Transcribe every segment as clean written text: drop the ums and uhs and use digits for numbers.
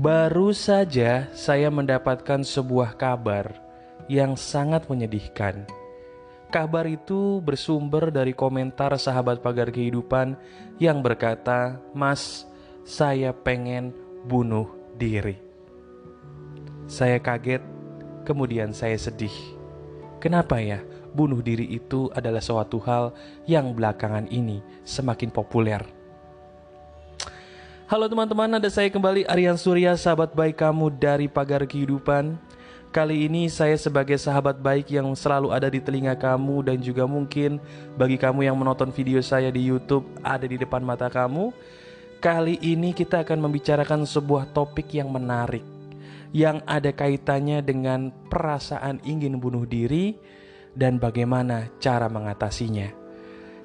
Baru saja saya mendapatkan sebuah kabar yang sangat menyedihkan. Kabar itu bersumber dari komentar sahabat pagar kehidupan yang berkata, "Mas, saya pengen bunuh diri." Saya kaget, kemudian saya sedih. Kenapa ya? Bunuh diri itu adalah suatu hal yang belakangan ini semakin populer. Halo teman-teman, ada saya kembali Aryan Surya, sahabat baik kamu dari Pagar Kehidupan. Kali ini saya sebagai sahabat baik yang selalu ada di telinga kamu dan juga mungkin bagi kamu yang menonton video saya di YouTube ada di depan mata kamu. Kali ini kita akan membicarakan sebuah topik yang menarik, yang ada kaitannya dengan perasaan ingin bunuh diri dan bagaimana cara mengatasinya.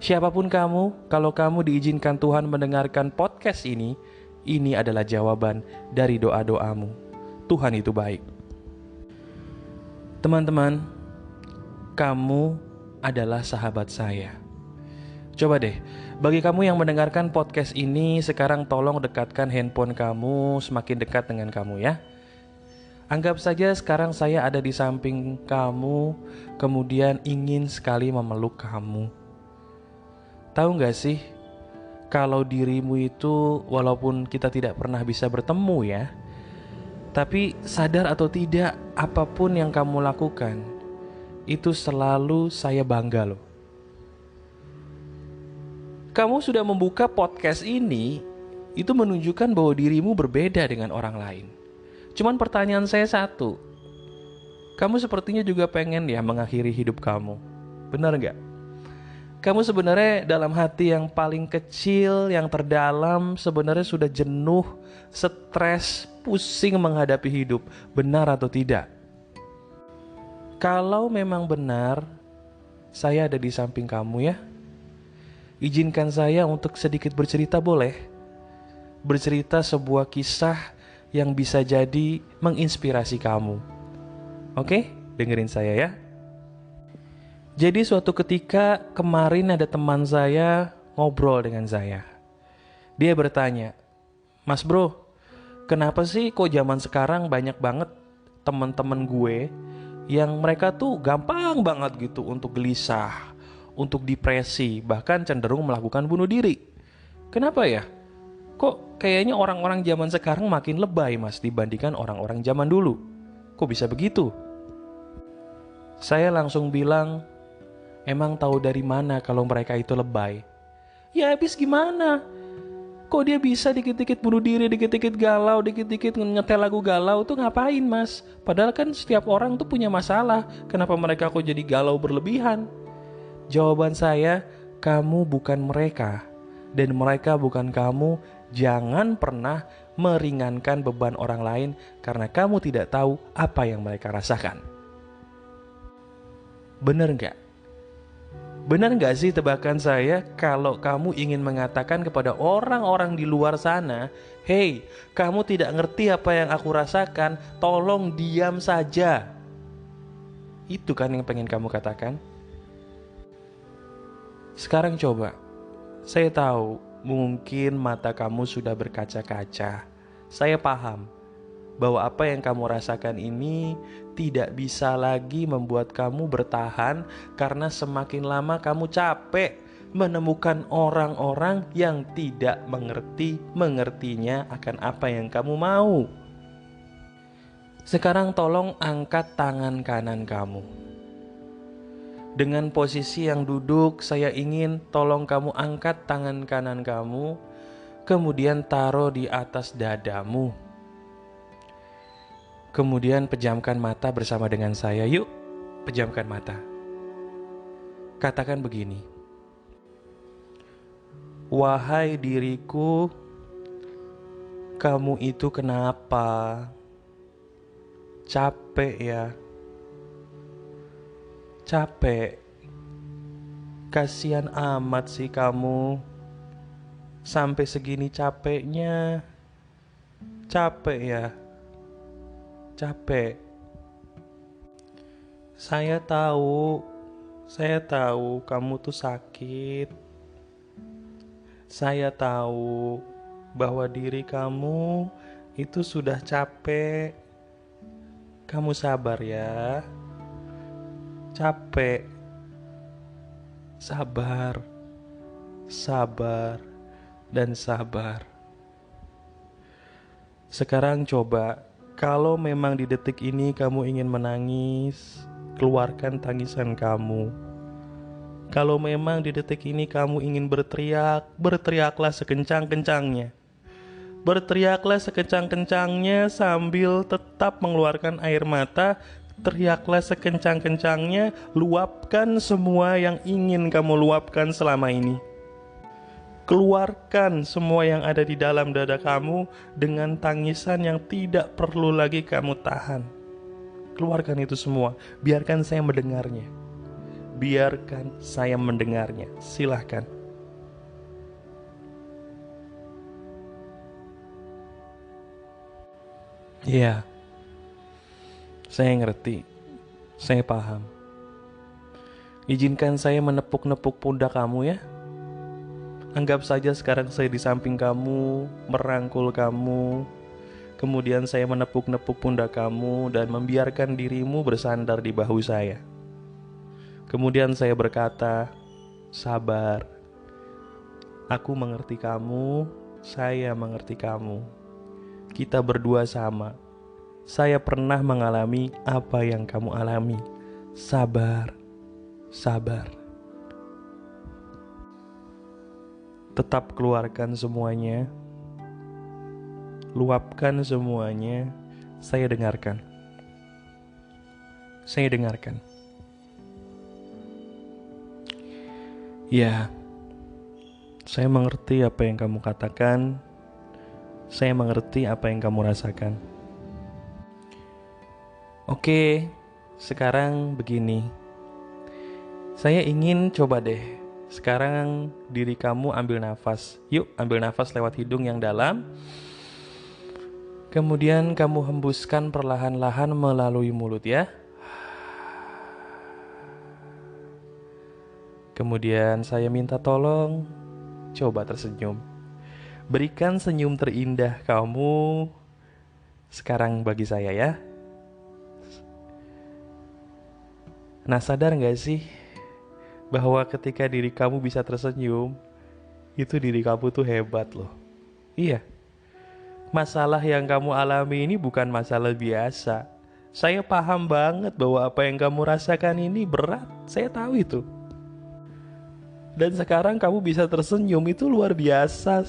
Siapapun kamu, kalau kamu diizinkan Tuhan mendengarkan podcast ini adalah jawaban dari doa-doamu. Tuhan itu baik. Teman-teman, kamu adalah sahabat saya. Coba deh, bagi kamu yang mendengarkan podcast ini, sekarang tolong dekatkan handphone kamu semakin dekat dengan kamu ya. Anggap saja sekarang saya ada di samping kamu, kemudian ingin sekali memeluk kamu. Tahu gak sih, kalau dirimu itu walaupun kita tidak pernah bisa bertemu ya, tapi sadar atau tidak, apapun yang kamu lakukan, itu selalu saya bangga loh. Kamu sudah membuka podcast ini, itu menunjukkan bahwa dirimu berbeda dengan orang lain. Cuman pertanyaan saya satu, kamu sepertinya juga pengen ya mengakhiri hidup kamu, benar gak? Kamu sebenarnya dalam hati yang paling kecil, yang terdalam, sebenarnya sudah jenuh, stres, pusing menghadapi hidup. Benar atau tidak? Kalau memang benar, saya ada di samping kamu ya. Izinkan saya untuk sedikit bercerita, boleh? Bercerita sebuah kisah yang bisa jadi menginspirasi kamu. Oke? Dengerin saya ya. Jadi suatu ketika kemarin ada teman saya ngobrol dengan saya. Dia bertanya, "Mas bro, kenapa sih kok zaman sekarang banyak banget teman-teman gue yang mereka tuh gampang banget gitu untuk gelisah, untuk depresi, bahkan cenderung melakukan bunuh diri. Kenapa ya? Kok kayaknya orang-orang zaman sekarang makin lebay mas dibandingkan orang-orang zaman dulu? Kok bisa begitu?" Saya langsung bilang, "Emang tahu dari mana kalau mereka itu lebay?" "Ya habis gimana? Kok dia bisa dikit-dikit bunuh diri, dikit-dikit galau, dikit-dikit nyetel lagu galau tuh ngapain mas? Padahal kan setiap orang tuh punya masalah. Kenapa mereka kok jadi galau berlebihan?" Jawaban saya, kamu bukan mereka dan mereka bukan kamu. Jangan pernah meringankan beban orang lain karena kamu tidak tahu apa yang mereka rasakan. Bener gak? Benar nggak sih tebakan saya kalau kamu ingin mengatakan kepada orang-orang di luar sana, "Hey, kamu tidak ngerti apa yang aku rasakan, tolong diam saja." Itu kan yang pengen kamu katakan? Sekarang coba, saya tahu mungkin mata kamu sudah berkaca-kaca. Saya paham bahwa apa yang kamu rasakan ini tidak bisa lagi membuat kamu bertahan karena semakin lama kamu capek menemukan orang-orang yang tidak mengertinya akan apa yang kamu mau. Sekarang tolong angkat tangan kanan kamu. Dengan posisi yang duduk, saya ingin tolong kamu angkat tangan kanan kamu, kemudian taruh di atas dadamu. Kemudian pejamkan mata bersama dengan saya. Yuk, pejamkan mata. Katakan begini, "Wahai diriku, kamu itu kenapa? Capek ya? Capek. Kasihan amat sih kamu. Sampai segini capeknya. Capek ya? Capek. Saya tahu kamu tuh sakit. Saya tahu bahwa diri kamu itu sudah capek. Kamu sabar ya. Capek. Sabar. Sabar dan sabar. Sekarang coba, kalau memang di detik ini kamu ingin menangis, keluarkan tangisan kamu. Kalau memang di detik ini kamu ingin berteriak, berteriaklah sekencang-kencangnya. Berteriaklah sekencang-kencangnya sambil tetap mengeluarkan air mata. Teriaklah sekencang-kencangnya, luapkan semua yang ingin kamu luapkan selama ini. Keluarkan semua yang ada di dalam dada kamu dengan tangisan yang tidak perlu lagi kamu tahan. Keluarkan itu semua, biarkan saya mendengarnya. Biarkan saya mendengarnya, silahkan. Iya, saya ngerti, saya paham. Izinkan saya menepuk-nepuk pundak kamu ya. Anggap saja sekarang saya di samping kamu, merangkul kamu. Kemudian saya menepuk-nepuk pundak kamu dan membiarkan dirimu bersandar di bahu saya. Kemudian saya berkata, sabar. Aku mengerti kamu, saya mengerti kamu. Kita berdua sama. Saya pernah mengalami apa yang kamu alami. Sabar, sabar. Tetap keluarkan semuanya. Luapkan semuanya. Saya dengarkan. Saya dengarkan. Ya, saya mengerti apa yang kamu katakan. Saya mengerti apa yang kamu rasakan. Oke, sekarang begini. Saya ingin coba deh. Sekarang diri kamu ambil nafas. Yuk, ambil nafas lewat hidung yang dalam. Kemudian kamu hembuskan perlahan-lahan melalui mulut ya. Kemudian saya minta tolong coba tersenyum. Berikan senyum terindah kamu sekarang bagi saya ya. Nah, sadar gak sih bahwa ketika diri kamu bisa tersenyum, itu diri kamu tuh hebat loh. Iya, masalah yang kamu alami ini bukan masalah biasa. Saya paham banget bahwa apa yang kamu rasakan ini berat. Saya tahu itu. Dan sekarang kamu bisa tersenyum, itu luar biasa.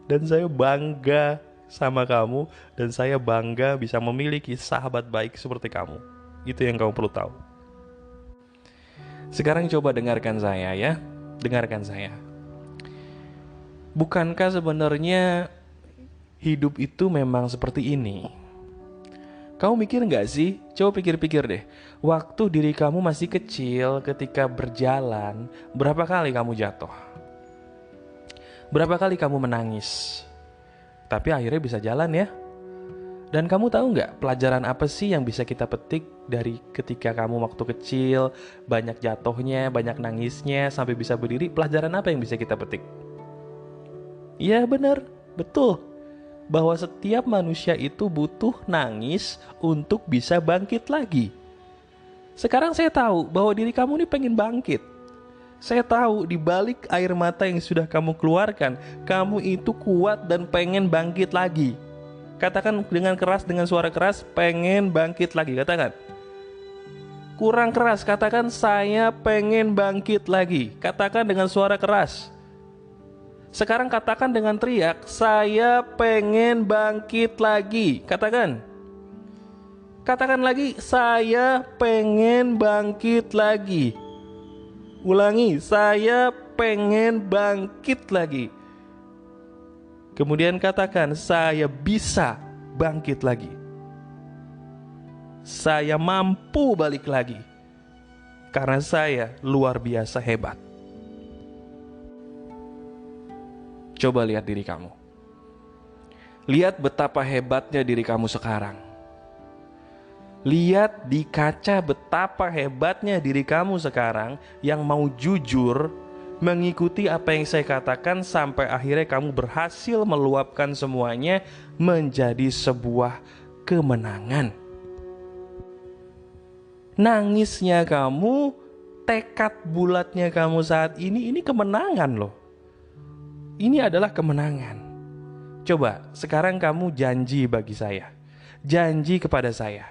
Dan saya bangga sama kamu. Dan saya bangga bisa memiliki sahabat baik seperti kamu. Itu yang kamu perlu tahu. Sekarang coba dengarkan saya ya. Dengarkan saya. Bukankah sebenarnya hidup itu memang seperti ini? Kamu mikir gak sih? Coba pikir-pikir deh. Waktu diri kamu masih kecil, ketika berjalan, berapa kali kamu jatuh? Berapa kali kamu menangis? Tapi akhirnya bisa jalan ya. Dan kamu tahu gak pelajaran apa sih yang bisa kita petik dari ketika kamu waktu kecil, banyak jatuhnya, banyak nangisnya, sampai bisa berdiri? Pelajaran apa yang bisa kita petik? Iya benar, betul. Bahwa setiap manusia itu butuh nangis untuk bisa bangkit lagi. Sekarang saya tahu bahwa diri kamu ini pengen bangkit. Saya tahu di balik air mata yang sudah kamu keluarkan, kamu itu kuat dan pengen bangkit lagi. Katakan dengan keras, dengan suara keras, pengen bangkit lagi. Katakan. Kurang keras, katakan saya pengen bangkit lagi. Katakan dengan suara keras. Sekarang katakan dengan teriak, saya pengen bangkit lagi. Katakan. Katakan lagi, saya pengen bangkit lagi. Ulangi, saya pengen bangkit lagi. Kemudian katakan, saya bisa bangkit lagi. Saya mampu balik lagi. Karena saya luar biasa hebat. Coba lihat diri kamu. Lihat betapa hebatnya diri kamu sekarang. Lihat di kaca betapa hebatnya diri kamu sekarang yang mau jujur, mengikuti apa yang saya katakan sampai akhirnya kamu berhasil meluapkan semuanya menjadi sebuah kemenangan. Nangisnya kamu, tekad bulatnya kamu saat ini kemenangan loh. Ini adalah kemenangan. Coba sekarang kamu janji bagi saya, janji kepada saya,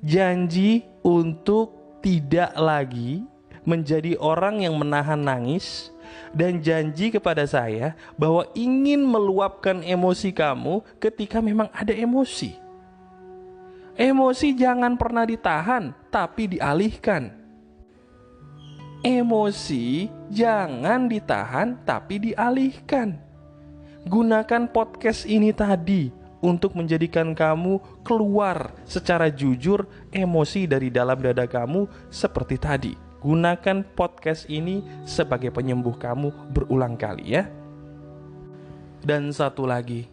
janji untuk tidak lagi menjadi orang yang menahan nangis, dan janji kepada saya bahwa ingin meluapkan emosi kamu ketika memang ada emosi. Emosi jangan pernah ditahan, tapi dialihkan. Emosi jangan ditahan, tapi dialihkan. Gunakan podcast ini tadi untuk menjadikan kamu keluar secara jujur emosi dari dalam dada kamu seperti tadi. Gunakan podcast ini sebagai penyembuh kamu berulang kali ya. Dan satu lagi,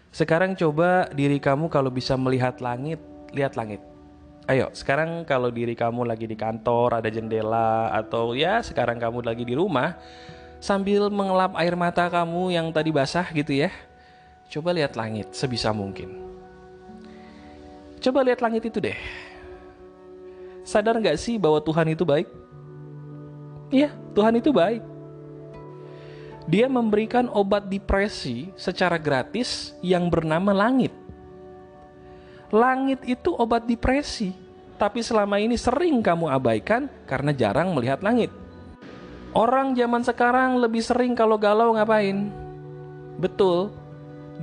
sekarang coba diri kamu kalau bisa melihat langit, lihat langit. Ayo, sekarang kalau diri kamu lagi di kantor, ada jendela, atau ya sekarang kamu lagi di rumah, sambil mengelap air mata kamu yang tadi basah gitu ya, coba lihat langit sebisa mungkin. Coba lihat langit itu deh. Sadar gak sih bahwa Tuhan itu baik? Iya, Tuhan itu baik. Dia memberikan obat depresi secara gratis yang bernama langit. Langit itu obat depresi, tapi selama ini sering kamu abaikan karena jarang melihat langit. Orang zaman sekarang lebih sering kalau galau ngapain? Betul,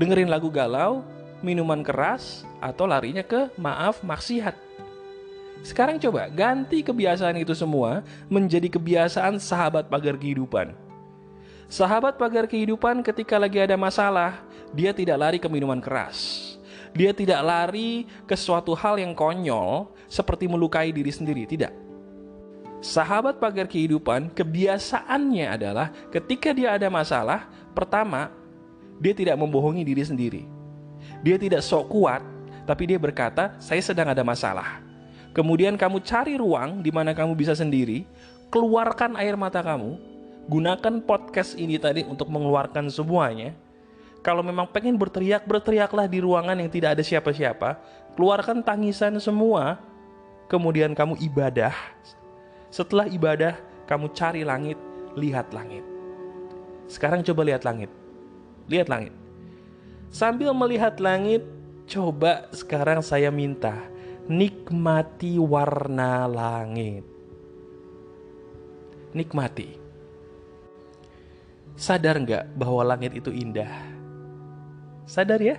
dengerin lagu galau, minuman keras, atau larinya ke maksiat. Sekarang coba ganti kebiasaan itu semua menjadi kebiasaan sahabat pagar kehidupan. Sahabat pagar kehidupan ketika lagi ada masalah, dia tidak lari ke minuman keras. Dia tidak lari ke suatu hal yang konyol seperti melukai diri sendiri, tidak. Sahabat pagar kehidupan kebiasaannya adalah ketika dia ada masalah, pertama, dia tidak membohongi diri sendiri. Dia tidak sok kuat, tapi dia berkata, saya sedang ada masalah. Kemudian kamu cari ruang di mana kamu bisa sendiri, keluarkan air mata kamu, gunakan podcast ini tadi untuk mengeluarkan semuanya. Kalau memang pengen berteriak, berteriaklah di ruangan yang tidak ada siapa-siapa, keluarkan tangisan semua, kemudian kamu ibadah. Setelah ibadah, kamu cari langit, lihat langit. Sekarang coba lihat langit. Lihat langit. Sambil melihat langit, coba sekarang saya minta, nikmati warna langit. Nikmati. Sadar nggak bahwa langit itu indah? Sadar ya?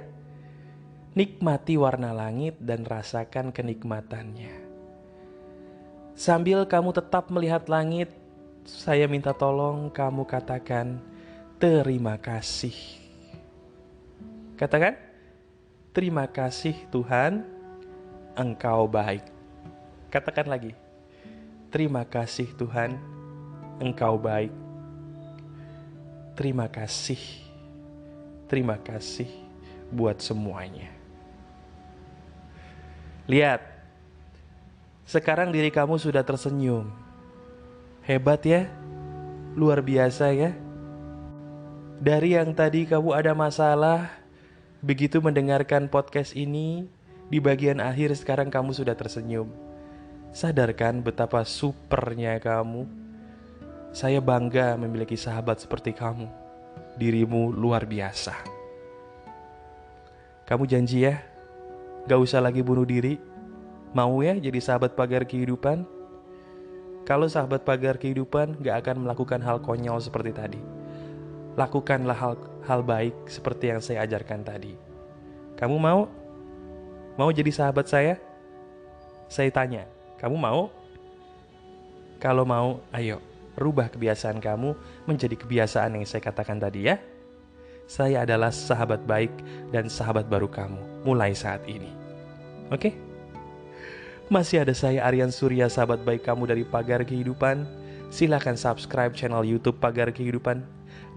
Nikmati warna langit dan rasakan kenikmatannya. Sambil kamu tetap melihat langit, saya minta tolong kamu katakan terima kasih. Katakan, terima kasih Tuhan, Engkau baik. Katakan lagi, terima kasih Tuhan, Engkau baik. Terima kasih buat semuanya. Lihat, sekarang diri kamu sudah tersenyum. Hebat ya, luar biasa ya. Dari yang tadi kamu ada masalah, begitu mendengarkan podcast ini, di bagian akhir sekarang kamu sudah tersenyum. Sadarkan betapa supernya kamu. Saya bangga memiliki sahabat seperti kamu. Dirimu luar biasa. Kamu janji ya, gak usah lagi bunuh diri. Mau ya jadi sahabat pagar kehidupan? Kalau sahabat pagar kehidupan gak akan melakukan hal konyol seperti tadi. Lakukanlah hal baik seperti yang saya ajarkan tadi. Kamu mau? Mau jadi sahabat saya? Saya tanya, kamu mau? Kalau mau, ayo. Rubah kebiasaan kamu menjadi kebiasaan yang saya katakan tadi ya. Saya adalah sahabat baik dan sahabat baru kamu mulai saat ini. Oke? Masih ada saya Aryan Surya, sahabat baik kamu dari Pagar Kehidupan. Silahkan subscribe channel YouTube Pagar Kehidupan.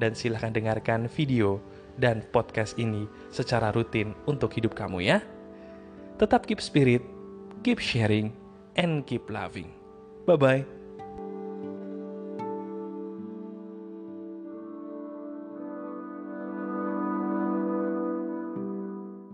Dan silahkan dengarkan video dan podcast ini secara rutin untuk hidup kamu ya. Tetap keep spirit, keep sharing, and keep loving. Bye-bye.